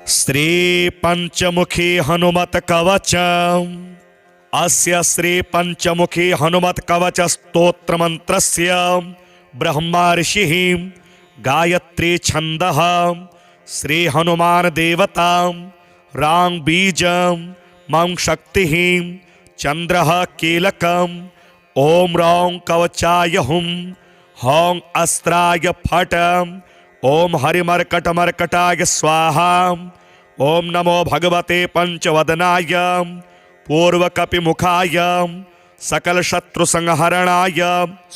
श्री पंचमुखी हनुमत कवच। अस्य श्री पंचमुखी हनुमत कवच स्तोत्र मंत्रस्य ब्रह्मा ऋषिः गायत्री छंदः श्री हनुमान देवता रांग बीज मं शक्तिः चंद्रः कीलकम् ओम रौं कवचाय हुं हौं अस्त्राय फट ओम हरिमर्कटमर्कटाय स्वाहा ओम नमो भगवते पंचवदनाय पूर्वकपिमुखाय सकल शत्रु संहरणाय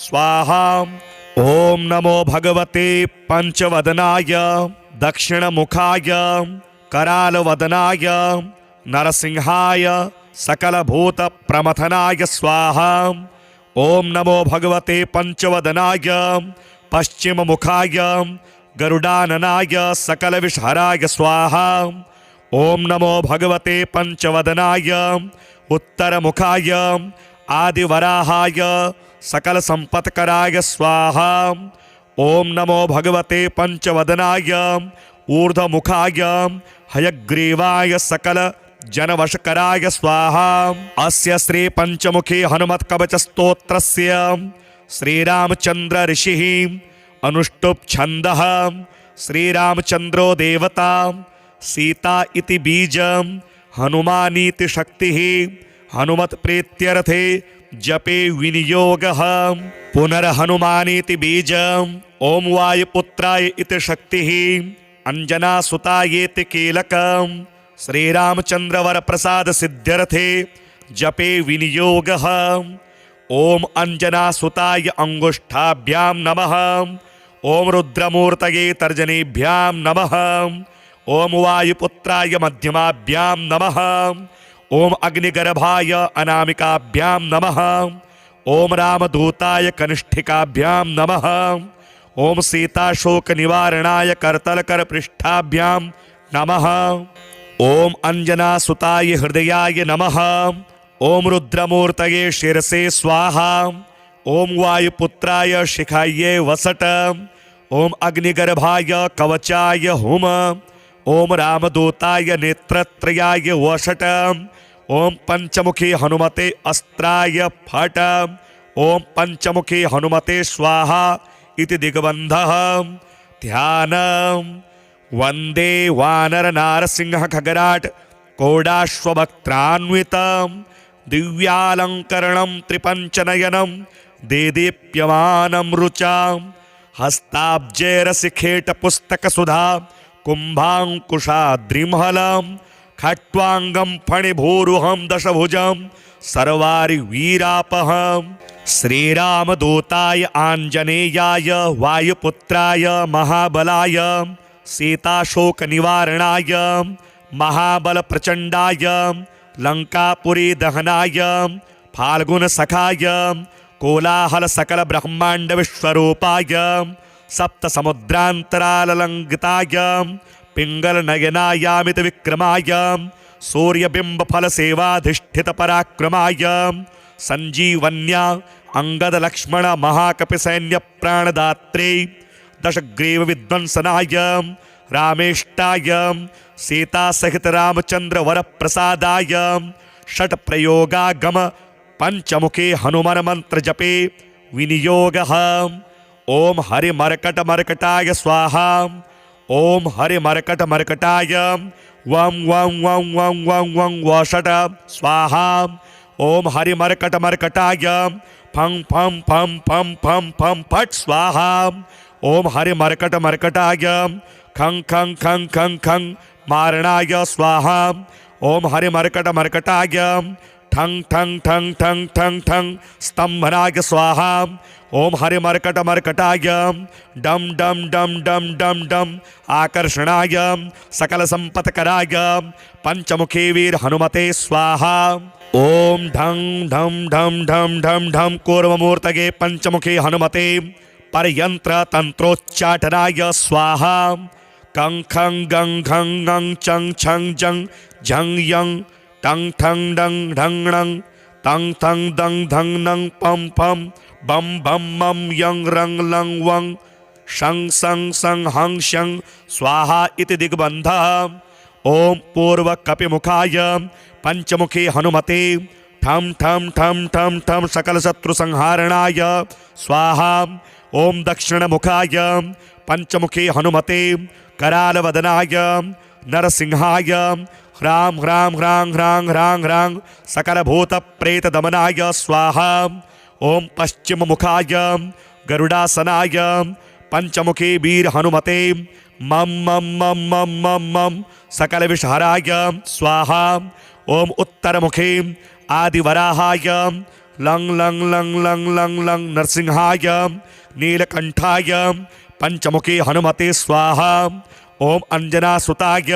स्वाहा ओम नमो भगवते पंचवदनाय दक्षिणमुखाय करालवदनाय नरसिंहाय सकल भूत प्रमथनाय स्वाहा ओम नमो भगवते पंचवदनाय पश्चिम मुखाय गरुडाननाय सकल विषहराय स्वाहा ओम नमो भगवते पंचवदनाय उत्तर मुखाय आदिवराहाय सकल संपत्कराय स्वाहा ओम नमो भगवते पंचवदनाय ऊर्ध्वमुखाय हयग्रीवाय सकल जनवशकराय स्वाहा। अस्य श्री पंचमुखी हनुमत कवच स्तोत्रस्य श्रीरामचंद्र ऋषिः अनुष्टुप छंदः श्रीरामचंद्रो देवता सीता इति बीजं हनुमानीति शक्तिः हनुमत प्रीत्यर्थे जपे विनियोगः पुनर्हनुमानीति बीजं ओम वायुपुत्राय इति शक्तिः अंजनासुतायेति कीलकम् श्रीरामचंद्र वर प्रसाद सिद्ध्यर्थे जपे विनियोगः ओम अंजनासुताय अंगुष्ठाभ्यां नमः ओम रुद्रमूर्तये तर्जनीभ्यां नमः ओम वायुपुत्राय मध्यमाभ्यां नमः ओम अग्निगर्भाय अनामिकाभ्यां नमः ओम रामदूताय कनिष्ठिकाभ्यां नमः ओम सीताशोक निवारणाय करतलकर पृष्ठाभ्यां नमः ओम अंजनासुताय हृदयाय नमः ओम रुद्रमूर्तये शिरसे स्वाहा ओम वायुपुत्राय शिखाये वसट ओम अग्निगर्भाय कवचाय हुम ओम रामदूताय नेत्रत्रयाय वषट ओम पंचमुखी हनुमते अस्त्राय फट ओम पंचमुखी हनुमते स्वाहा इति दिग्बन्धः ध्यानम् वंदे वानर नारसिंह खगराट कोडाश्ववक्त्रान्वितं दिव्यालंकरणं त्रिपंचनयनं देदीप्यमानं रुचां हस्ताब्जैरसिखेट पुस्तक सुधा कुंभांकुशाद्रिमहलं खट्वांगं फणिभूरुहं दशभुजं सर्वारि वीरापहं श्रीरामदूताय आंजनेयाय वायुपुत्राय महाबलाय सीताशोक निवारणाय महाबल प्रचंडाय लंकापुरी दहनाय फाल्गुन सखाय कोलाहल सकल ब्रह्मांड विश्वरूपाय सप्त समुद्रांतरालंगिताय पिंगल नयनायामित विक्रमाय सूर्यबिंब फल सेवाधिष्ठित पराक्रमाय संजीवन्या अंगद लक्ष्मण महाकपि सैन्य प्राणदात्रे दशग्रीव विध्वंसनाय रामेष्टाय सीता सहित रामचंद्र वर प्रसादाय षट प्रयोगागम पंचमुखे हनुमान मंत्र जपे विनियोगः ओम हरि मर्कट मर्कटाय स्वाहा ओम हरि मर्कट मर्कटाय वं वं वं वं वं वं वषट स्वाहा ओम हरि मर्कट मर्कटाय फं फं फं फं फं फं फट स्वाहा ओम हरि मर्कट मर्कटाय खं खं खं खं खं मारणाय स्वाहा ओम हरि मर्कट मर्कटाय ठं ठं ठं ठं ठं ठं स्तंभनाय स्वाहा ओम हरि मर्कट मर्कटाय डम डम डम डम डम डम आकर्षणाय सकल संपत्कराय पंचमुखी वीर हनुमते स्वाहा ओम ढं ढम ढम ढम ढम ढम कूर्ममूर्तये पंचमुखी हनुमते परयंत्र तंत्रोच्चाटनाय स्वाहा कं खं गं घं गं चं छं जं झं यं टं ठं डं ढं णं तं थं दं धं नं पं पं बम बम मम यं रं लं वं शं सं सं हं शं स्वाहा इति दिग्बन्धः ओम पूर्व कपिमुखाय पंचमुखी हनुमते ठम ठम ठम ठम ठम सकल शत्रु संहारणाय स्वाहा। ओम दक्षिण मुखाय पंचमुखी हनुमते करालवदनाय नरसिंहाय ह्रां ह्रां ह्रां ह्रां ह्रां ह्रां सकल भूत प्रेत दमनाय स्वाहा। ओम पश्चिम मुखाय गरुडासनाय पंचमुखी वीर हनुमते मम मम मम मम मम मम सकल विषहराय स्वाहा। ओम उत्तर मुखे आदिवराहाय लंग लंग लंग लंग लंग लंग नरसिंहाय नीलकंठाय पंचमुखी हनुमते स्वाहा। ओम अंजनासुताय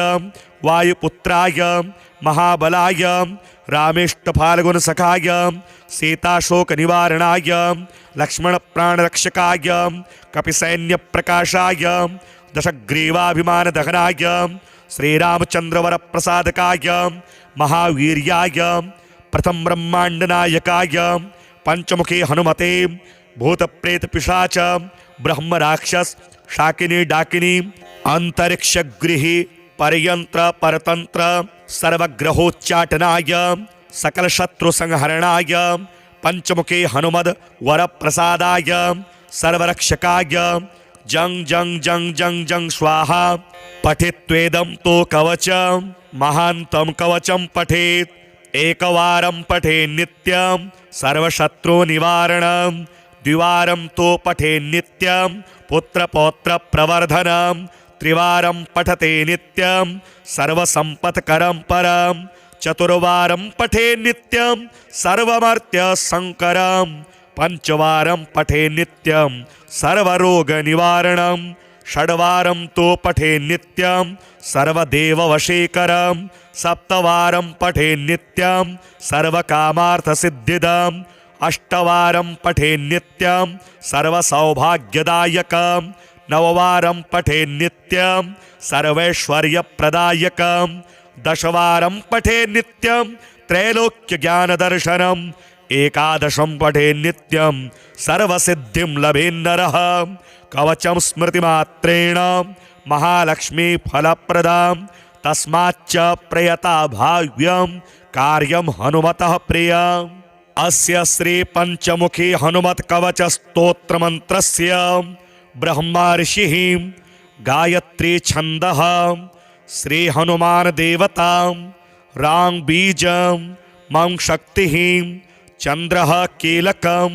वायुपुत्राय महाबलाय रामेष्टफाल्गुन सखाय सीताशोक निवारणाय लक्ष्मण प्राणरक्षकाय कपिसैन्य प्रकाशाय दशग्रीवाभिमान दहनाय श्रीरामचंद्रवर प्रसादकाय महावीर्याय प्रथम ब्रह्मांड नायकाय पंचमुखी हनुमते भूत प्रेत पिशाच ब्रह्म राक्षस शाकिनी डाकिनी अंतरिक्ष गृही परयंत्र परतंत्र सर्वग्रहोच्चाटनाय सकल शत्रु संहरणाय पंचमुखी हनुमद वर प्रसादाय सर्वरक्षकाय जंग जंग जंग जंग जंग स्वाहा। पठित्वेदं तो कवचं महान्तं कवचं पठेत् एकवारं पठे नित्यं सर्वशत्रु निवारणं द्विवारं तो पठे नित्यं पुत्रपौत्र प्रवर्धनं त्रिवारं पठते नित्यं सर्वसंपत्करं परं चतुर्वारं पठे नित्यं सर्वमर्त्य संकरं पंचवारं पठे नित्यं सर्वरोग निवारणं षड्वारं तो पठे नित्यं सर्वदेव वशीकरं सप्तवारं पठे नित्यं सर्वकामार्थ सिद्धिदं अष्टवारं पठे नित्यं सर्वसौभाग्यदायकं नववारं पठे नित्यं सर्वैश्वर्यप्रदायकं दशवारं पठे नित्यं त्रैलोक्यज्ञानदर्शनम् एकादशं पठे नित्यं सर्वसिद्धिं लभेन्नरः कवचं स्मृतिमात्रेण महालक्ष्मी फलप्रदां तस्माच्च प्रयता भाव्यं कार्यं हनुमतः प्रियम्। अस्य श्री पंचमुखी हनुमत् कवच स्तोत्र मंत्रस्य ब्रह्मा ऋषिः गायत्री छन्दः श्री हनुमान देवता रांग बीजं मं शक्तिः चंद्रः कीलकम्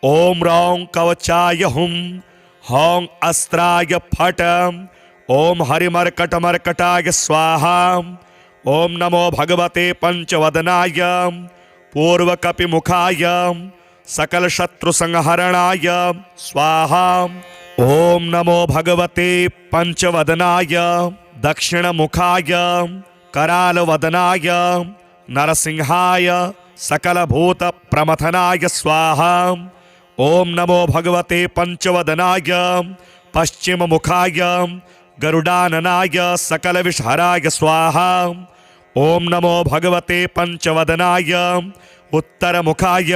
ओम रौं कवचाय हुं हौं अस्त्राय फट ओम हरिमर्कटमर्कटाय स्वाहा। ओम नमो भगवते पंचवदनाय पूर्वकपिमुखाय सकल शत्रु संहरणाय स्वाहा। ओम नमो भगवते पंचवदनाय दक्षिणमुखाय करालवदनाय नरसिंहाय सकल भूत प्रमथनाय स्वाहा। ओम नमो भगवते पंचवदनाय पश्चिम मुखाय गरुडाननाय सकल विषहराय स्वाहा। ओम नमो भगवते पंचवदनाय उत्तर मुखाय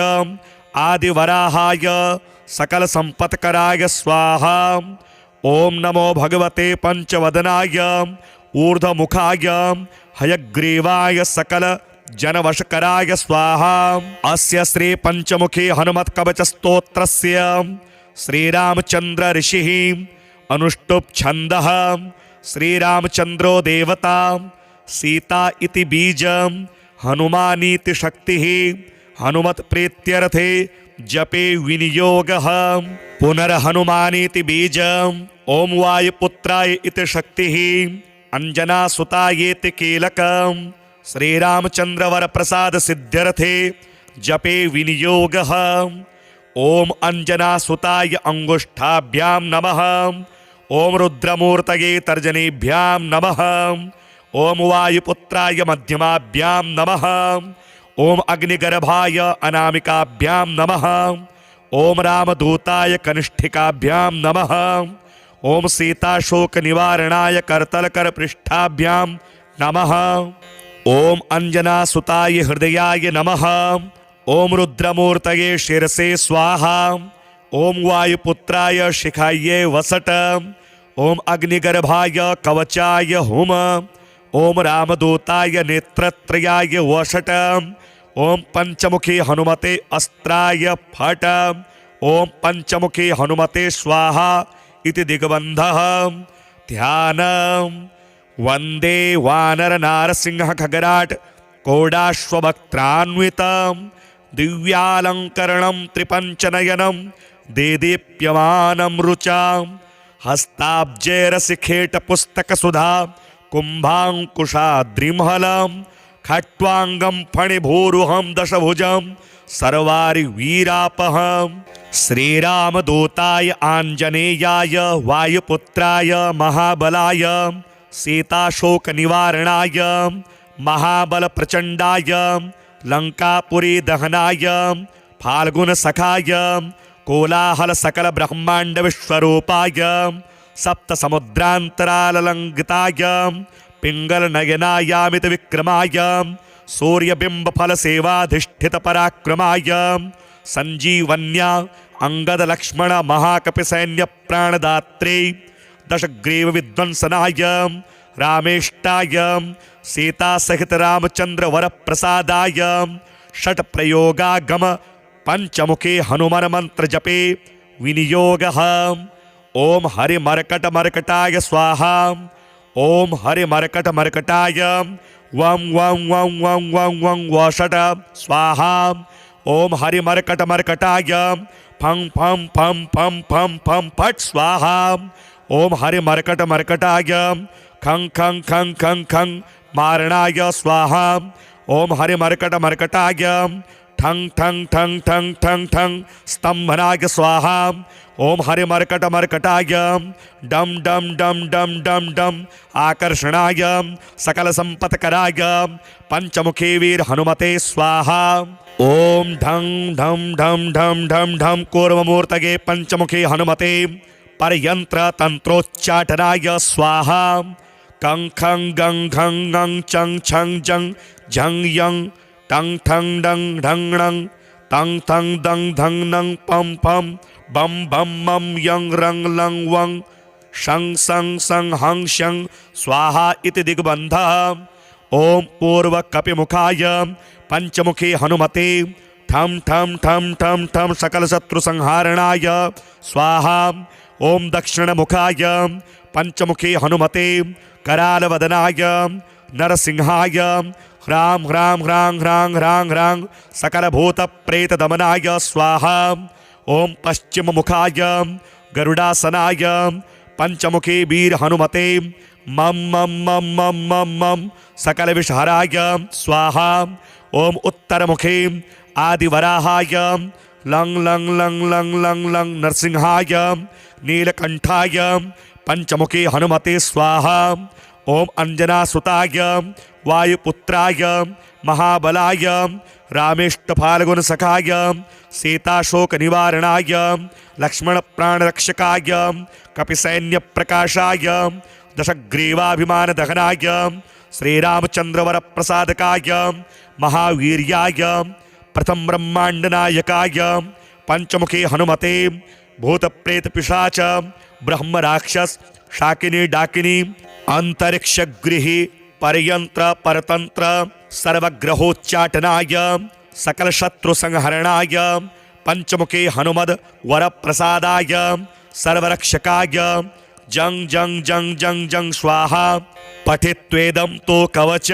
आदिवराहाय सकल संपत्कराय स्वाहा। ओम नमो भगवते पंचवदनाय ऊर्ध्वमुखाय हयग्रीवाय सकल जनवशकराय स्वाहा। अस्य श्री पंचमुखी हनुमत् कवच स्तोत्रस्य श्रीरामचंद्र ऋषिः अनुष्टुप् छन्दः श्रीरामचंद्रो देवता सीता इति बीजं हनुमानीति शक्तिः हनुमत् प्रीत्यर्थे जपे विनियोगः पुनर्हनुमानीति बीजं ओम वायुपुत्राय इति शक्तिः अंजनासुतायेति कीलकं श्रीरामचंद्रवर प्रसाद सिद्ध्यर्थे जपे विनियोगः। ओम अंजनासुताय अंगुष्ठाभ्यां नमः। ओम रुद्रमूर्तये तर्जनीभ्यां नमः। ओम वायुपुत्राय मध्यमाभ्यां नमः। ओम अग्निगर्भाय अनामिकाभ्यां नमः। ओम रामदूताय कनिष्ठिकाभ्यां नमः। ओम सीताशोक निवारणाय करतलकर पृष्ठाभ्यां नमः। ओम अंजनासुताय हृदयाय नमः। ओम रुद्रमूर्तये शिरसे स्वाहा। ओम वायुपुत्राय शिखायै वसट। ओम अग्निगर्भाय कवचाय हुम। ओम रामदूताय नेत्रत्रयाय वषट ओम पंचमुखी हनुमते अस्त्राय फट ओम पंचमुखी हनुमते स्वाहा इति दिग्बन्धः ध्यानम् वन्दे वानर नारसिंह खगराट कोडाश्ववक्त्रान्वितं दिव्यालङ्करणं त्रिपञ्चनयनं देदीप्यमानं रुचां हस्ताब्जैरसिखेट पुस्तकसुधा कुम्भाङ्कुशाद्रिमहलं खट्वाङ्गं फणिभूरुहं दशभुजं सर्वारिवीरापहं श्रीरामदूताय आञ्जनेयाय वायुपुत्राय महाबलाय सीताशोकनिवारणाय महाबलप्रचण्डाय लङ्कापुरीदहनाय फाल्गुनसखाय कोलाहलसकलब्रह्माण्डविश्वरूपाय सप्तसमुद्रान्तराललङ्घिताय पिङ्गलनयनायामितविक्रमाय सूर्यबिम्बफलसेवाधिष्ठितपराक्रमाय सञ्जीवन्या अङ्गदलक्ष्मणमहाकपिसैन्यप्राणदात्रे दशग्रीवविध्वंसनाय रामेष्टाय सीतासहितरामचन्द्रवरप्रसादाय षट्प्रयोगागम पञ्चमुखे हनुमन्मन्त्रजपे विनियोगः ॐ हरिमर्कटमर्कटाय स्वाहा ॐ हरिमर्कटमर्कटाय वं वं वं वं वं वं वषट स्वाहा ॐ हरिमर्कटमर्कटाय फं फं फं फं फं फं फट् स्वाहा ॐ हरिमर्कटमर्कटाय खं खं खं खं खं मारणाय स्वाहा ॐ हरिमर्कटमर्कटाय ठं ठं ठं ठं ठं ठं स्तंभनाय स्वाहा ॐ हरिमर्कटमर्कटाय डम डम डम डम डम डम आकर्षणाय सकलसम्पत्कराय पंचमुखे वीर हनुमते स्वाहा ॐ ढं ढं ढं ढं ढं ढं कूर्ममूर्तये पंचमुखे हनुमते परयंत्र तंत्रोच्चाटनाय स्वाहा कं खं गं घं गं चं छं जं झं यं टं ठं डं ढं णं तं थं दं धं नं पं पं बम बम मम यं रं लं वं शं सं सं हं शं स्वाहा इति दिग्बन्धः ॐ पूर्वकपिमुखाय पंचमुखे हनुमते ठं ठं ठं ठं ठं सकलशत्रुसंहारणाय स्वाहा ॐ दक्षिणमुखाय पंचमुखे हनुमते करालवदनाय नरसिंहाय ह्रां ह्रां ह्रां ह्रां ह्रां ह्रां सकलभूतप्रेतदमनाय स्वाहा ॐ पश्चिममुखाय गरुडासनाय पंचमुखे वीर हनुमते मम मम मम मम मम मम सकलविषहराय स्वाहा ॐ उत्तरमुखे आदिवराहाय लं लं लं लं लं लं नरसिंहाय नीलकंठाय पंचमुखे हनुमते स्वाहा ॐ अंजनासुताय वायुपुत्राय महाबलाय रामेष्टफाल्गुनसखाय सीताशोकनिवारणाय लक्ष्मणप्राणरक्षकाय कपिसैन्यप्रकाशाय दशग्रीवाभिमानदहनाय श्रीरामचन्द्रवरप्रसादकाय महावीर्याय प्रथम ब्रह्माण्डनायकाय पंचमुखे हनुमते भूतप्रेतपिशाच ब्रह्मराक्षस शाकिनी डाकिनी अंतरिक्षगृही परयंत्र परतंत्र सर्वग्रहोच्चाटनाय सकलशत्रुसंहरणाय पंचमुखे हनुमद वरप्रसादाय सर्वरक्षकाय जं जं जं जं जं स्वाहा पठित्वेदं तो कवच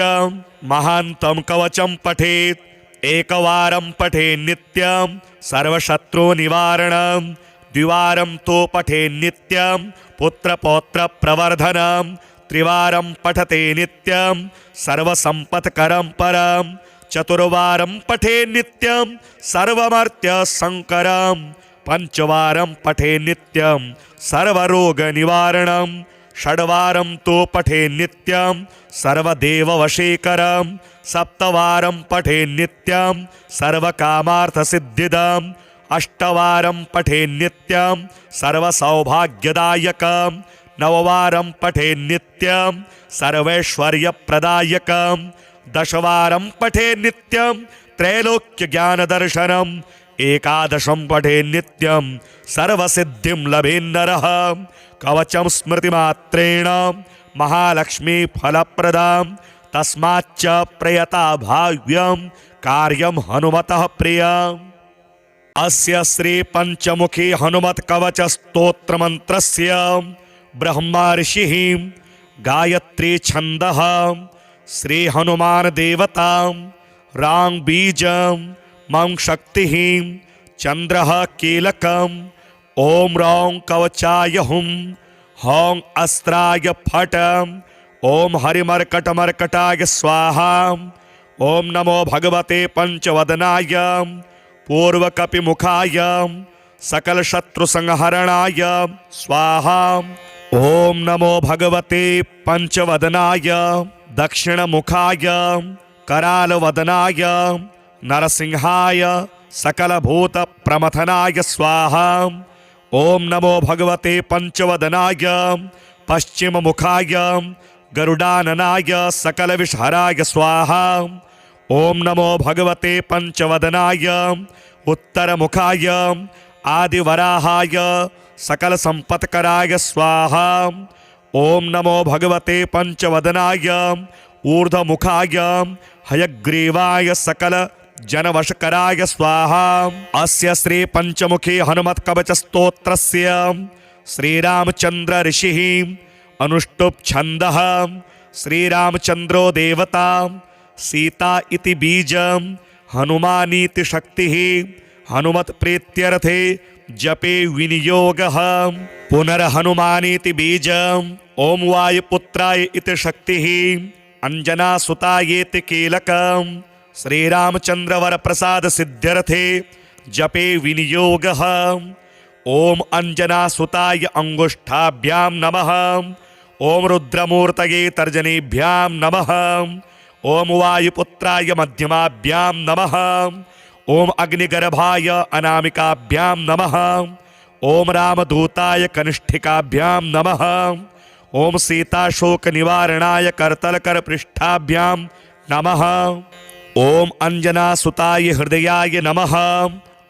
महान्तं कवचं पठेत् एकवारं पठे नित्यं सर्वशत्रुनिवारणं द्विवारं तो पठे नित्यं पुत्रपौत्रप्रवर्धनं त्रिवारं पठते नित्यं सर्वसम्पत्करं परं चतुर्वारं पठे नित्यं सर्वमर्त्यसंकरं पंचवारं पठे नित्यं सर्वरोगनिवारणं षड्वारं तो पठे नित्यं सर्वदेववशीकरं सप्तवारं पठे नित्यं सर्वकामार्थसिद्धिदम् अष्टवारं पठे नित्यं सर्वसौभाग्यदायकं नववारं पठे नित्यं सर्वैश्वर्यप्रदायकं दशवारं पठे नित्यं त्रैलोक्यज्ञानदर्शनम् एकादशं पठे नित्यं सर्वसिद्धिं लभेन्नरः कवचं स्मृतिमात्रेण महालक्ष्मी फलप्रदां तस्माच्च प्रयता भाव्यं कार्यं हनुमतः प्रियम्। अस्य श्री पंचमुखी हनुमत कवच स्तोत्र मंत्रस्य ब्रह्मा ऋषिः गायत्री छन्दः श्री हनुमान देवता रांग बीजं मं शक्तिः चंद्रः कीलकम् ओम रौं कवचाय हुं हौं अस्त्राय फट ओम हरिमर्कटमर्कटाय स्वाहा ओम नमो भगवते पंचवदनाय पूर्वकपिमुखाय सकल शत्रु संहरणाय स्वाहा ओम नमो भगवते पंचवदनाय दक्षिणमुखाय करालवदनाय नरसिंहाय सकल भूत प्रमथनाय स्वाहा ओम नमो भगवते पंचवदनाय पश्चिममुखाय गरुडाननाय सकल विषहराय स्वाहा ओम नमो भगवते पंचवदनाय उत्तरमुखाय आदिवराहाय सकल संपत्कराय स्वाहा ओम नमो भगवते पंचवदनाय ऊर्ध्वमुखाय हयग्रीवाय सकल जनवशकराय स्वाहा। अस्य श्री पंचमुखी हनुमत कवच स्तोत्रस्य श्रीरामचंद्र ऋषिः अनुष्टुप् छन्दः श्रीरामचंद्रो देवता सीता इति बीजं हनुमानीति शक्तिः हनुमत प्रीत्यर्थे जपे विनियोगः पुनर्हनुमानीति बीजं ओम वायुपुत्राय इति शक्तिः अंजनासुतायेति कीलकं श्रीरामचंद्र वरप्रसाद सिद्ध्यर्थे जपे विनियोगः ओम अंजनासुताय अंगुष्ठाभ्यां नमः ओम रुद्रमूर्तये तर्जनीभ्यां नमः ओम वायुपुत्राय मध्यमाभ्यां नमः ओम अग्निगर्भाय अनामिकाभ्यां नमः ओम रामदूताय कनिष्ठिकाभ्यां नमः ओम सीताशोक निवारणाय करतलकरपृष्ठाभ्यां नमः ओम अंजनासुताय हृदयाय नमः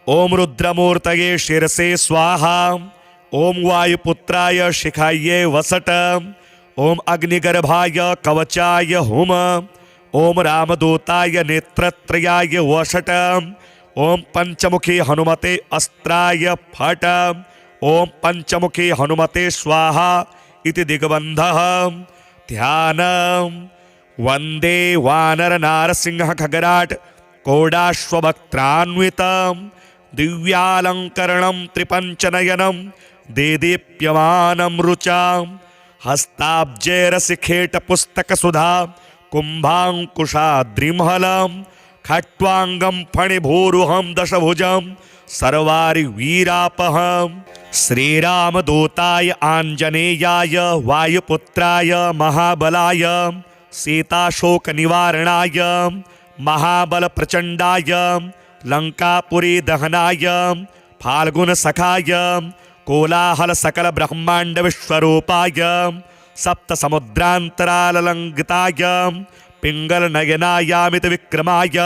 ओम रुद्रमूर्तये शिरसे स्वाहा ओम वायुपुत्राय शिखायै वसट ओम अग्निगर्भाय कवचाय हुम ओम रामदूताय नेत्रत्रयाय वषट ओम पंचमुखी हनुमते अस्त्राय फट ओम पंचमुखी हनुमते स्वाहा इति दिग्बन्धः ध्यानम् वंदे वानर नारसिंह खगराट कोडाश्ववक्त्रान्वितं दिव्यालंकरणं त्रिपंचनयनं देदीप्यमानं रुचां हस्ताब्जैरसिखेट पुस्तकसुधा कुम्भाङ्कुशाद्रिमहलं खट्वाङ्गं फणिभूरुहं दशभुजं सर्वारिवीरापहं श्रीरामदूताय आञ्जनेयाय वायुपुत्राय महाबलाय सीताशोकनिवारणाय महाबलप्रचण्डाय लंकापुरी दहनाय फाल्गुनसखाय कोलाहल ब्रह्मांड विश्वरूपाय सप्तसमुद्रान्तराललङ्घिताय पिङ्गलनयनायामित विक्रमाय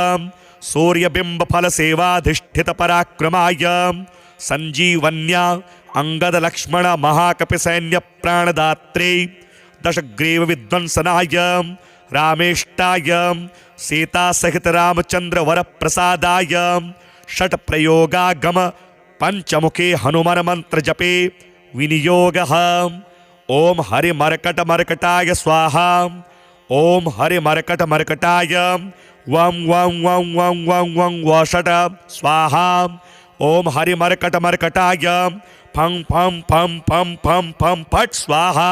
सूर्यबिम्बफलसेवाधिष्ठितपराक्रमाय सञ्जीवन्या अंगदलक्ष्मण महाकपिसैन्यप्राणदात्रे दशग्रीव विध्वंसनाय रामेष्टाय सीतासहित रामचंद्र वरप्रसादाय षट्प्रयोगागम पंचमुखे हनुमान मंत्र जपे विनियोगः ओम हरिमर्कटमर्कटाय स्वाहा ओम हरिमर्कटमर्कटाय वं वं वं वं वं वं वषट स्वाहा ओम हरिमर्कटमर्कटाय फं फं फं फं फं फं फट स्वाहा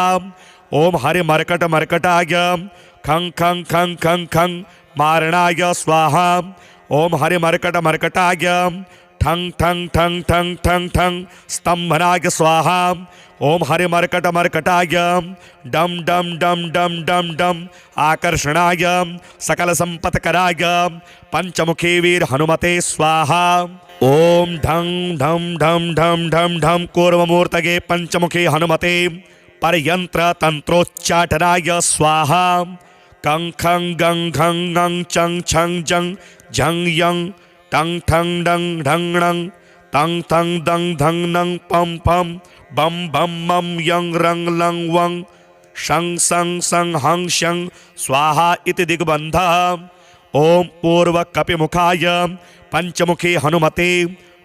ओम हरिमर्कटमर्कटाय खं खं खं खं खं मारणाय स्वाहा ओम हरिमर्कटमर्कटाय ठं ठं ठं ठं ठं ठं स्तंभनाय स्वाहा ओम हरिमर्कटमर्कटाय डम डम डम डम डम डम आकर्षणाय सकल संपत्कराय पंचमुखी वीर हनुमते स्वाहा ओम ढं ढम ढम ढम ढम ढम कूर्ममूर्तये पंचमुखी हनुमते परयंत्र तंत्रोच्चाटनाय स्वाहा कं खं गं घं गं चं छं जं झं यं टं ठं डं ढं णं तं थं दं धं नं पं पं बम बम मम यं रं लं वं शं सं सं हं शं स्वाहा इति दिग्बन्धः। ॐ पूर्वकपिमुखाय पञ्चमुखी हनुमते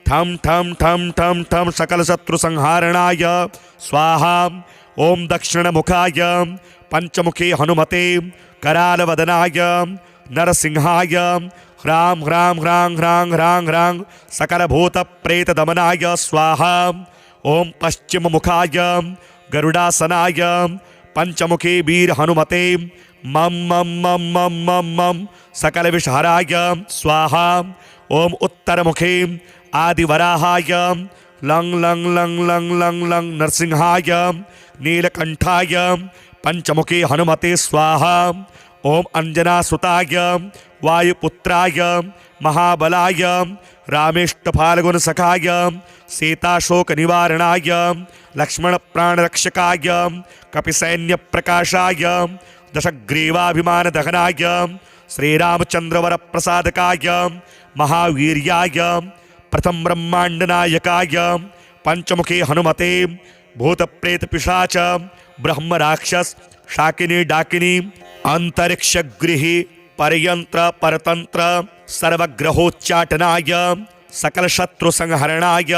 ठं ठं ठं ठं ठं सकलशत्रुसंहारणाय स्वाहा। ॐ दक्षिणमुखाय पञ्चमुखी हनुमते करालवदनाय नरसिंहाय ह्रां ह्रां ह्रां ह्रां ह्रां ह्रां सकलभूतप्रेतदमनाय स्वाहा। ॐ पश्चिममुखाय गरुडासनाय पञ्चमुखी वीर हनुमते मम मम मम मम मम मम सकलविषहराय स्वाहा। ॐ उत्तरमुखे आदिवराहाय लं लं लं लं लं लं नरसिंहाय नीलकण्ठाय पञ्चमुखी हनुमते स्वाहा। ॐ अंजनासुताय वायुपुत्राय महाबलाय रामेष्टफाल्गुनसखाय सीताशोकनिवारणाय लक्ष्मणप्राणरक्षकाय कपिसैन्यप्रकाशाय दशग्रीवाभिमानदहनाय श्रीरामचन्द्रवरप्रसादकाय महावीर्याय प्रथम ब्रह्माण्डनायकाय पञ्चमुखी हनुमते भूतप्रेतपिशाच ब्रह्मराक्षस शाकिनी डाकिनी अंतरिक्षगृही परयंत्र परतंत्र सर्वग्रहोच्चाटनाय सकलशत्रुसंहरणाय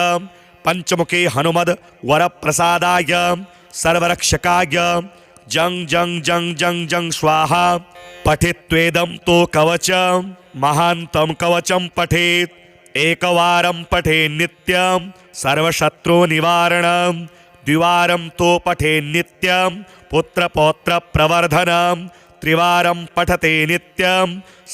पञ्चमुखी हनुमद वरप्रसादाय सर्वरक्षकाय जं जं जं जं जं स्वाहा। पठित्वेदं तो कवचं महान्तं कवचं पठेत् एकवारं पठेत् नित्यं सर्वशत्रुनिवारणं द्विवारं तो पठेत् नित्यं पुत्रपौत्रप्रवर्धनं त्रिवारं पठते नित्यं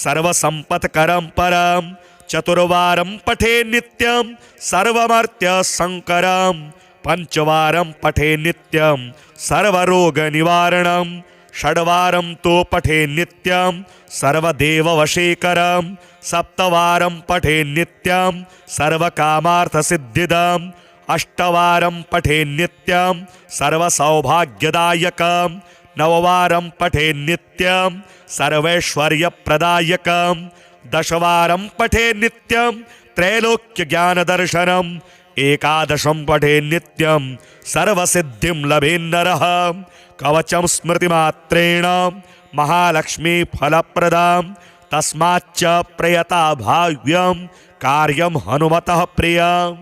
सर्वसम्पत्करं परं चतुर्वारं पठेत् नित्यं सर्वमर्त्यसंकरं पञ्चवारं पठेत् नित्यं सर्वरोगनिवारणं षड्वारं तो पठेत् नित्यं सर्वदेववशीकरं सप्तवारं पठेत् नित्यं सर्वकामार्थसिद्धिदम् अष्टवारं पठेत् नित्यं सर्वसौभाग्यदायकं नववारं पठेत् नित्यं सर्वैश्वर्यप्रदायकं दशवारं पठेत् नित्यं त्रैलोक्यज्ञानदर्शनम् एकादशं पठेत् नित्यं सर्वसिद्धिं लभेन्नरः कवचं स्मृतिमात्रेण महालक्ष्मीफलप्रदां तस्माच्च प्रयता भाव्यं कार्यं हनुमतः प्रियम्।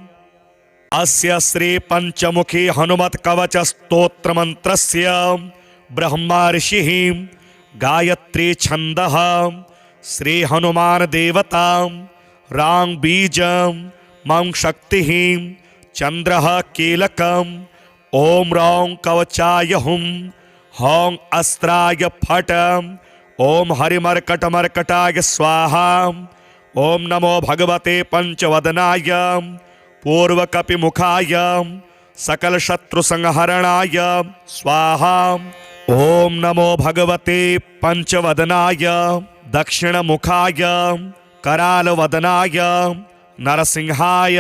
अस्य श्री पंचमुखी हनुमत कवच स्तोत्र मंत्रस्य ब्रह्मा ऋषिः गायत्री छन्दः श्री हनुमान देवता रां बीजं मं शक्तिः चन्द्रः कीलकम् ॐ रौं कवचाय हुं हौं अस्त्राय फट् ॐ हरिमर्कटमर्कटाय स्वाहा। ॐ नमो भगवते पंचवदनाय पूर्वकपिमुखाय सकलशत्रुसंहरणाय स्वाहा। ॐ नमो भगवते पंचवदनाय दक्षिणमुखाय करालवदनाय नरसिंहाय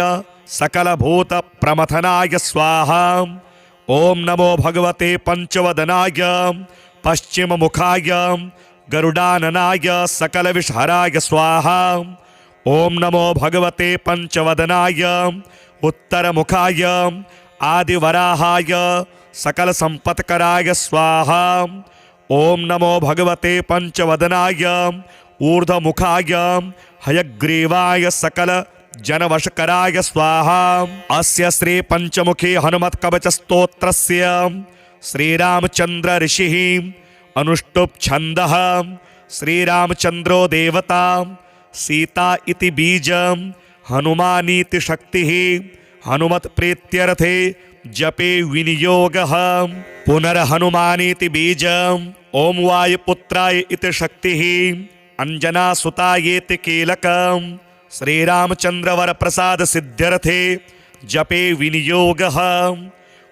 सकलभूतप्रमथनाय स्वाहा। ॐ नमो भगवते पंचवदनाय पश्चिममुखाय गरुडाननाय सकलविषहराय स्वाहा। ॐ नमो भगवते पंचवदनाय उत्तरमुखाय आदिवराहाय सकलसम्पत्कराय स्वाहा। ॐ नमो भगवते पंचवदनाय ऊर्ध्वमुखाय हयग्रीवाय सकलजनवशकराय स्वाहा। अस्य श्री पंचमुखी हनुमत्कवचस्तोत्रस्य श्रीरामचन्द्र ऋषिः अनुष्टुप् छन्दः श्रीरामचन्द्रो देवता सीता इति बीजं हनुमानीति शक्तिः हनुमत् प्रीत्यर्थे जपे विनियोगः पुनर्हनुमानीति बीजं ॐ वायुपुत्राय इति शक्तिः अंजनासुतायेति कीलकं श्रीरामचन्द्रवरप्रसाद सिद्ध्यर्थे जपे विनियोगः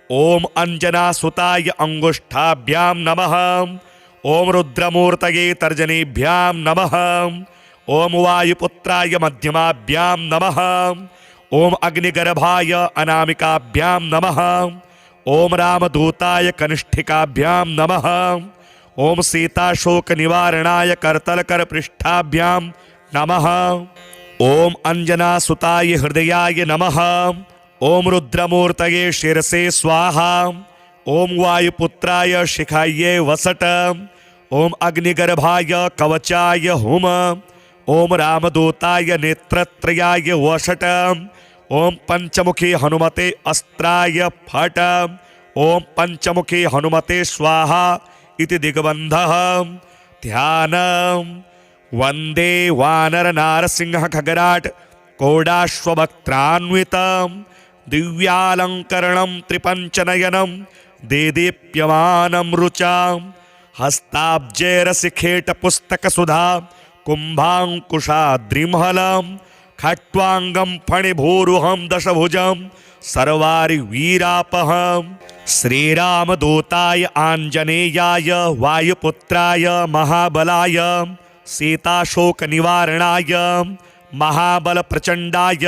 ॐ अंजनासुताय अंगुष्ठाभ्यां नमः ॐ रुद्रमूर्तये तर्जनीभ्यां नमः ॐ वायुपुत्राय मध्यमाभ्यां नमः ॐ अग्निगर्भाय अनामिकाभ्यां नमः ॐ रामदूताय कनिष्ठिकाभ्यां नमः ॐ सीताशोकनिवारणाय करतलकरपृष्ठाभ्यां नमः ॐ अंजनासुताय हृदयाय नमः ॐ रुद्रमूर्तये शिरसे स्वाहा ओम वायुपुत्राय शिखायै वसट, ओम अग्निगर्भाय कवचाय हुम, ओम रामदूताय नेत्रत्रयाय वषट, ओम पंचमुखी हनुमते अस्त्राय फट, ओम पंचमुखी हनुमते स्वाहा इति दिग्बन्धः। ध्यान। वंदे वानर नारसिंह खगराट कोडाश्ववक्त्रान्वितं दिव्यालंकरणं त्रिपंचनयनं देदीप्यमानं रुचां हस्ताब्जैरसिखेट पुस्तक सुधा कुंभांकुशाद्रिमहलं खट्वांगं फणिभूरुहं दशभुजं सर्वारि वीरापहं। श्रीरामदूताय आंजनेयाय वायुपुत्राय महाबलाय सीताशोक निवारणाय महाबल प्रचंडाय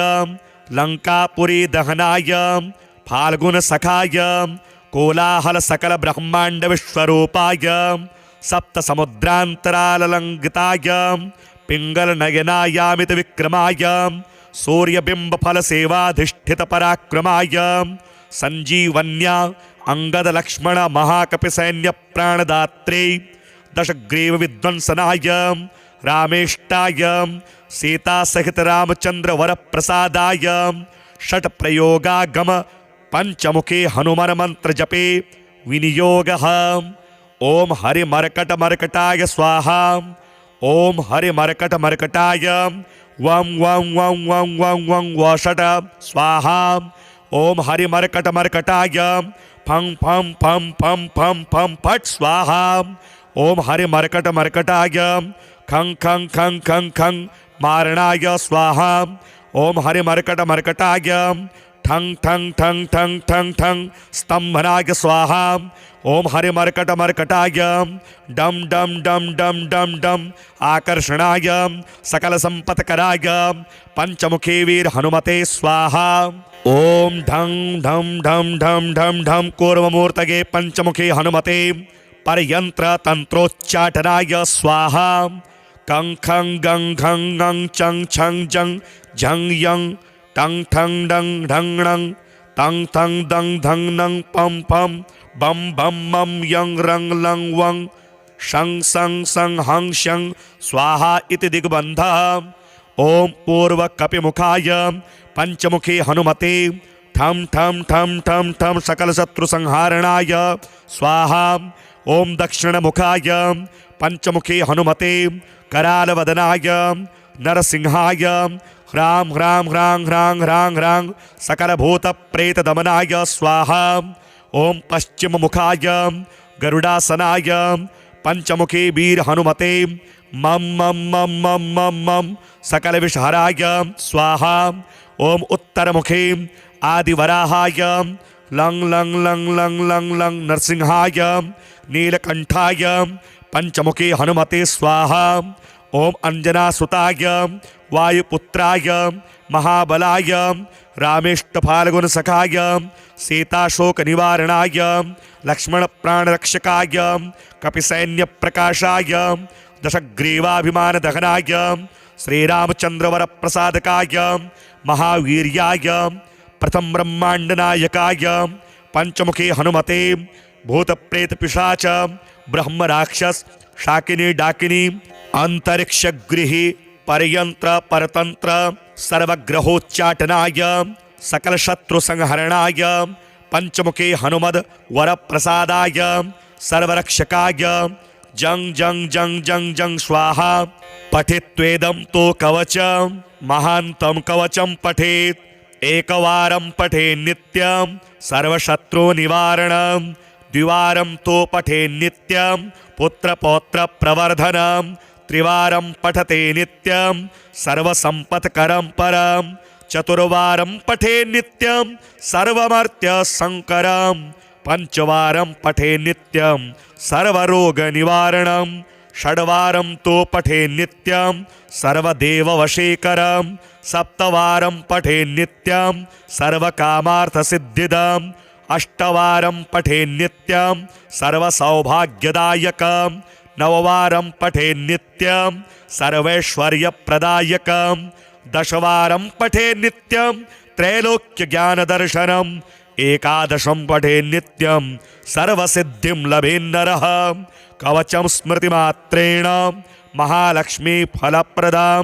लंकापुरी दहनाय फाल्गुन सखाय कोलाहल सकल ब्रह्मांड विश्वरूपाय सप्त समुद्रांतरालंगिताय पिंगल नयनायामित विक्रमाय सूर्यबिंब फल सेवाधिष्ठित पराक्रमाय संजीवन्या अंगद लक्ष्मण महाकपि सैन्य प्राणदात्रे दशग्रीव विध्वंसनाय रामेष्टाय सीता सहित रामचंद्र वर प्रसादाय षट प्रयोगागम पंचमुखे हनुमान मंत्र जपे विनियोगः। ओम हरि मरकट मरकटाय स्वाहा, ओम हरि मरकट मरकटाय वं वं वं वं वं वं वषट स्वाहा, ओम हरि मरकट मरकटाय फं फं फं फं फं फं फट स्वाहा, ओम हरि मरकट मरकटाय खं खं खं खं खं मारणाय स्वाहा, ओम हरि मरकट मरकटाय ठं ठं ठं ठं ठं ठं स्तंभनाय स्वाहा, ओम हरि मरकट मरकटाय डम डम डम डम डम डम आकर्षणाय सकल संपत्कराय पंचमुखी वीर हनुमते स्वाहा। ओम ढं ढम ढम ढम ढम ढम कूर्ममूर्तये पंचमुखी हनुमते परयंत्र तंत्रोच्चाटनाय स्वाहा। कं खं गं घं गं चं छं जं झं यं टं ठं डं ढं णं तं थं दं धं नं पं पं बम बम मम यं रं लं वं शं सं सं हं शं स्वाहा इति दिग्बन्धः। ओम पूर्व कपिमुखाय पंचमुखी हनुमते ठम ठम ठम ठम ठम सकल शत्रु संहारणाय स्वाहा। ओम दक्षिण मुखाय पंचमुखी हनुमते करालवदनाय नरसिंहाय ह्रां ह्रां ह्रां ह्रां ह्रां ह्रां सकल भूत प्रेत दमनाय स्वाहा। ओम पश्चिम मुखाय गरुडासनाय पंचमुखी वीर हनुमते मम मम मम मम मम मम सकल विषहराय स्वाहा। ओम उत्तर मुखे आदिवराहाय लं लं लं लं लं लं नरसिंहाय नीलकंठाय पंचमुखी हनुमते स्वाहा। ओम अंजनासुताय वायुपुत्राय महाबलाय रामेष्टफाल्गुन सखाय सीताशोक निवारणाय लक्ष्मण प्राणरक्षकाय कपिसैन्य प्रकाशाय दशग्रीवाभिमान दहनाय श्रीरामचंद्र वर प्रसादकाय महावीर्याय प्रथम ब्रह्मांड नायकाय पंचमुखी हनुमते भूत प्रेत पिशाच ब्रह्म राक्षस शाकिनी डाकिनी अंतरिक्ष गृही परयंत्र परतंत्र सर्वग्रहोच्चाटनाय सकल शत्रु संहरणाय पंचमुखी हनुमद वर प्रसादाय सर्वरक्षकाय जंग जंग जंग जंग जंग स्वाहा। पठित्वेदं तो कवच महांतं कवचं पठेत् एकवारं पठे नित्यं सर्वशत्रु निवारणं द्विवारं तो पठे नित्यं पुत्रपौत्र प्रवर्धनं त्रिवारं पठते नित्यं सर्वसंपत्करं परं चतुर्वारं पठे नित्यं सर्वमर्त्य संकरं पंचवारं पठे नित्यं सर्वरोगनिवारणं षड्वारं तो पठे नित्यं सर्वदेववशीकरं सप्तवारं पठे नित्यं सर्वकामार्थसिद्धिदं अष्टवारं पठे नित्यं सर्वसौभाग्यदायकं नववारं पठे नित्यं सर्वैश्वर्यप्रदायकं दशवारं पठे नित्यं त्रैलोक्यज्ञानदर्शनं एकादशं पठे नित्यं सर्वसिद्धिं लभेन्नरः। कवचं स्मृतिमात्रेण महालक्ष्मी फलप्रदां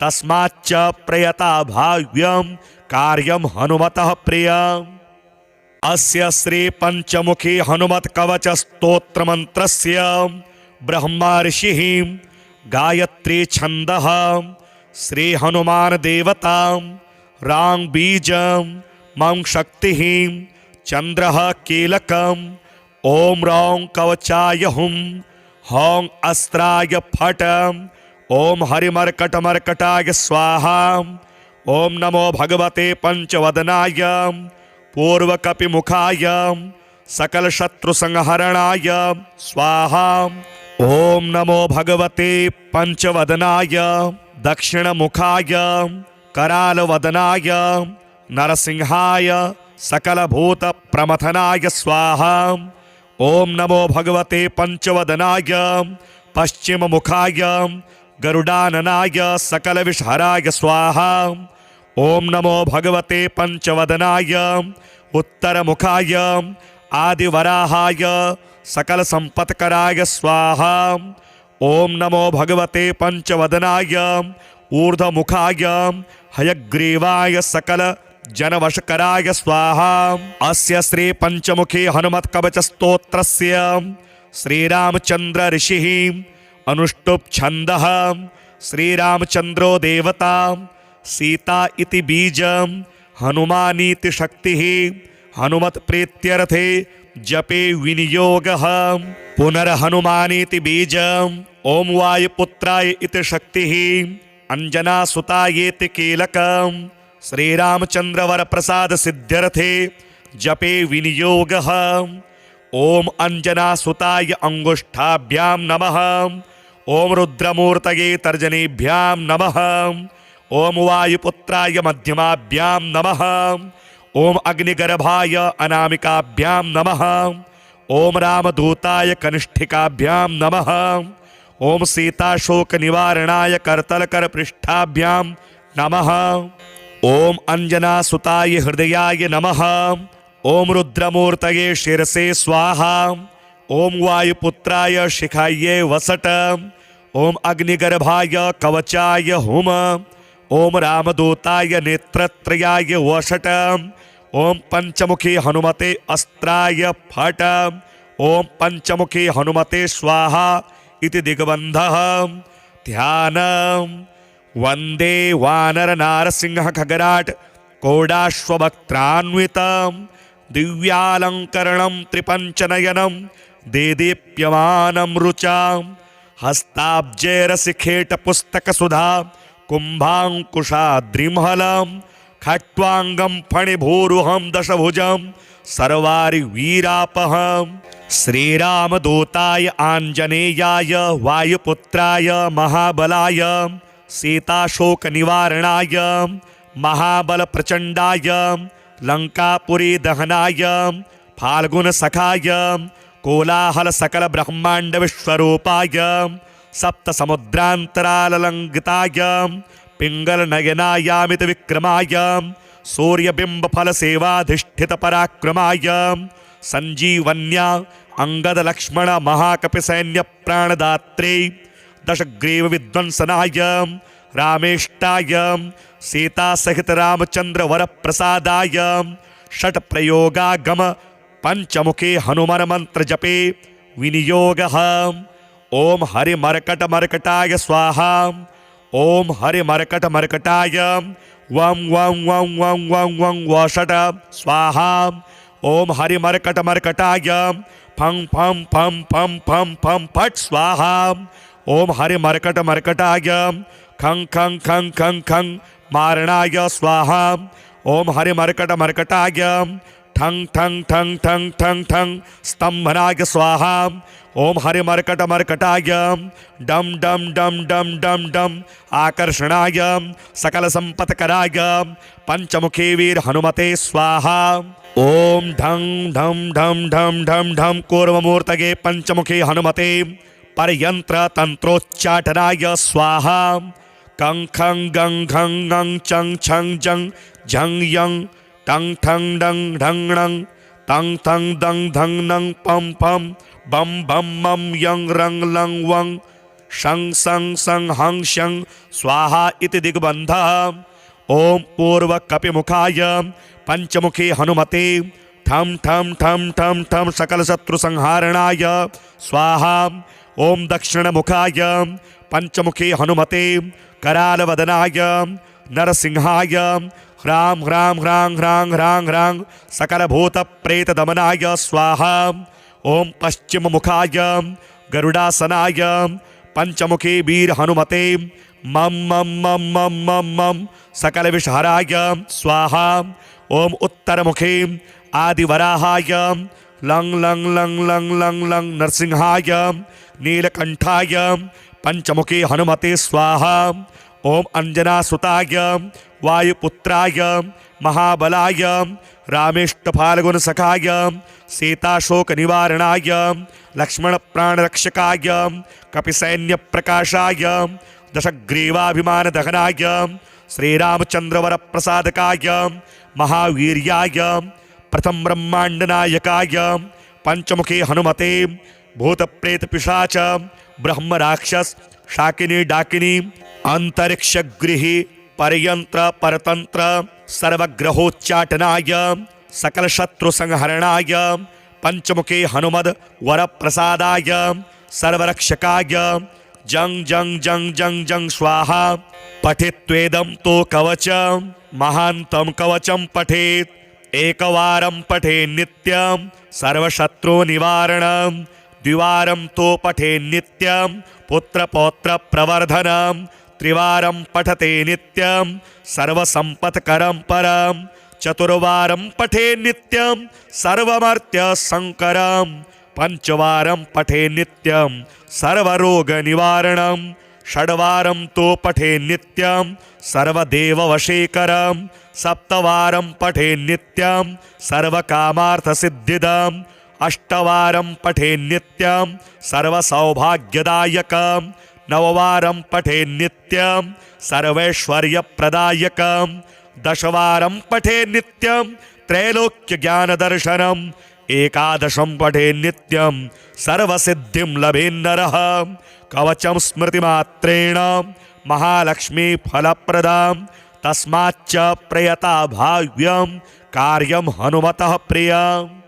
तस्माच्च प्रयता भाव्यं कार्यं हनुमतः प्रियम्। अस्य श्री पंचमुखी हनुमत कवच स्तोत्र मंत्रस्य ब्रह्मा ऋषिः गायत्री छन्दः श्री हनुमान देवता रांग बीजं मं शक्तिः चंद्रः कीलकम् ओम रौं कवचाय हुं हौं अस्त्राय फट ओम हरिमर्कटमर्कटाय स्वाहा ओम नमो भगवते पंचवदनाय पूर्वकपिमुखाय सकल शत्रु संहरणाय स्वाहा ओम नमो भगवते पंचवदनाय दक्षिणमुखाय करालवदनाय नरसिंहाय सकल भूत प्रमथनाय स्वाहा ओम नमो भगवते पंचवदनाय पश्चिममुखाय गरुडाननाय सकल विषहराय स्वाहा ओम नमो भगवते पंचवदनाय उत्तरमुखाय आदिवराहाय सकल संपत्कराय स्वाहा ओम नमो भगवते पंचवदनाय ऊर्ध्वमुखाय हयग्रीवाय सकल जनवशकराय स्वाहा। अस्य श्री पंचमुखी हनुमत कवच स्तोत्रस्य श्रीरामचंद्र ऋषिः अनुष्टुप् छन्दः श्रीरामचंद्रो देवता सीता इति बीजं हनुमानीति शक्तिः हनुमत प्रीत्यर्थे जपे विनियोगः पुनर्हनुमानीति बीजं ओम वायुपुत्राय इति शक्तिः अंजनासुतायेति कीलकम् श्रीरामचंद्रवर प्रसाद सिद्ध्यर्थे जपे विनियोगः ओम अंजनासुताय अंगुष्ठाभ्यां नमः ओम रुद्रमूर्तये तर्जनीभ्यां नमः ओम वायुपुत्राय मध्यमाभ्यां नमः ओम अग्निगर्भाय अनामिकाभ्यां नमः ओम रामदूताय कनिष्ठिकाभ्यां नमः ओम सीताशोक निवारणाय करतलकरपृष्ठाभ्यां नमः ओम अंजनासुताय हृदयाय नमः ओम रुद्रमूर्तये शिरसे स्वाहा ओम वायुपुत्राय शिखायै वसट ओम अग्निगर्भाय कवचाय हुम ओम रामदूताय नेत्रत्रयाय वषट ओम पंचमुखी हनुमते अस्त्राय फट ओम पंचमुखी हनुमते स्वाहा इति दिग्बन्धः। ध्यानम् वंदे वानर नारसिंह खगराट कोडाश्ववक्त्रान्वितं दिव्यालंकरणं त्रिपंचनयनं देदीप्यमानं रुचां हस्ताब्जैरसिखेट पुस्तकसुधा कुम्भाङ्कुशाद्रिमहलं खट्वांगं फणिभूरुहं दशभुजं सर्वारिवीरापहं श्रीरामदूताय आञ्जनेयाय वायुपुत्राय महाबलाय सीताशोक निवारणाय महाबल प्रचंडाय लंकापुरी दहनाय फाल्गुन सखाय कोलाहल सकल ब्रह्मांड विश्वरूपाय सप्त समुद्रांतराललंघिताय पिंगल नयनायामित विक्रमाय सूर्यबिंब फल सेवाधिष्ठित पराक्रमाय संजीवन्या अंगद लक्ष्मण महाकपि सैन्य प्राणदात्रे दशग्रीव विध्वंसनाय रामेष्टाय सीता सहित रामचंद्र वर प्रसादाय षट प्रयोगागम पंचमुखे हनुमान मंत्र जपे विनियोगः ओम हरि मर्कट मर्कटाय स्वाहा ओम हरि मर्कट मर्कटाय वं वं वं वं वं वं वषट स्वाहा ओम हरि मर्कट मर्कटाय फं फं फं फं फं फं फट स्वाहा ओम हरि मर्कट मर्कटाय खं खं खं खं खं मारणाय स्वाहा ओम हरि मर्कट मर्कटाय ठं ठं ठं ठं ठं ठं स्तंभनाय स्वाहा ओम हरि मर्कट मर्कटाय डम डम डम डम डम डम आकर्षणाय सकल संपत्कराय पंचमुखी वीर हनुमते स्वाहा ओम ढं ढम ढम ढम ढम ढम कूर्ममूर्तये पंचमुखी हनुमते परयंत्र तंत्रोच्चाटनाय स्वाहा कं खं गं घं गं चं छं जं झं यं टंग ठंग डंग ढंग णंग तंग थंग दंग धंग नंग पम पम बम बम मम यंग रंग लंग वंग शंग संग संग हंग शंग स्वाहा इति दिग्बंध। ओम पूर्व कपिमुखाय पंचमुखी हनुमते ठम ठम ठम ठम ठम सकल शत्रु संहारणाय स्वाहा। ओम दक्षिण मुखाय पंचमुखी हनुमते कराल वदनाय नरसिंहाय ह्रां ह्रां ह्रां ह्रां ह्रां ह्रां सकल भूत प्रेत दमनाय स्वाहा। ओम पश्चिम मुखाय गरुडासनाय पंचमुखी वीर हनुमते मम मम मम मम मम मम सकल विषहराय स्वाहा। ओम उत्तर मुखे आदिवराहाय लंग लंग लंग लंग लंग लंग नरसिंहाय नीलकंठाय पंचमुखी हनुमते स्वाहा। ओम अंजनासुताय वायुपुत्राय महाबलाय रामेष्टफाल्गुन सखाय सीताशोक निवारणाय लक्ष्मण प्राणरक्षकाय कपिसैन्य प्रकाशाय दशग्रीवाभिमान दहनाय श्रीरामचंद्रवर प्रसादकाय महावीर्याय प्रथम ब्रह्मांड नायकाय पंचमुखी हनुमते भूत प्रेत पिशाच ब्रह्म राक्षस शाकिनी डाकिनी अंतरिक्ष गृही परयंत्र परतंत्र सर्वग्रहोच्चाटनाय सकल शत्रु संहरणाय पंचमुखी हनुमद वर प्रसादाय सर्वरक्षकाय जंग जंग जंग जंग जंग स्वाहा। पठित्वेदं तो कवच महांतं कवचं पठेत् एकवारं पठे नित्यं सर्वशत्रु निवारणं द्विवारं तो पठे नित्यं पुत्रपौत्र प्रवर्धनं त्रिवारं पठते नित्यं सर्वसंपत्करं परं चतुर्वारं पठे नित्यं सर्वमर्त्य संकरं पंचवारं पठे नित्यं सर्वरोगनिवारणं षड्वारं तो पठे नित्यं सर्वदेववशीकरं सप्तवारं पठे नित्यं सर्वकामार्थसिद्धिदम् अष्टवारं पठे नित्यं सर्वसौभाग्यदायकं नववारं पठे नित्यं सर्वैश्वर्यप्रदायकं दशवारं पठे नित्यं त्रैलोक्यज्ञानदर्शनम् एकादशं पठे नित्यं सर्वसिद्धिं लभेन्नरः कवचं स्मृतिमात्रेण महालक्ष्मी फलप्रदां तस्माच्च प्रयता भाव्यं कार्यं हनुमतः प्रियम्।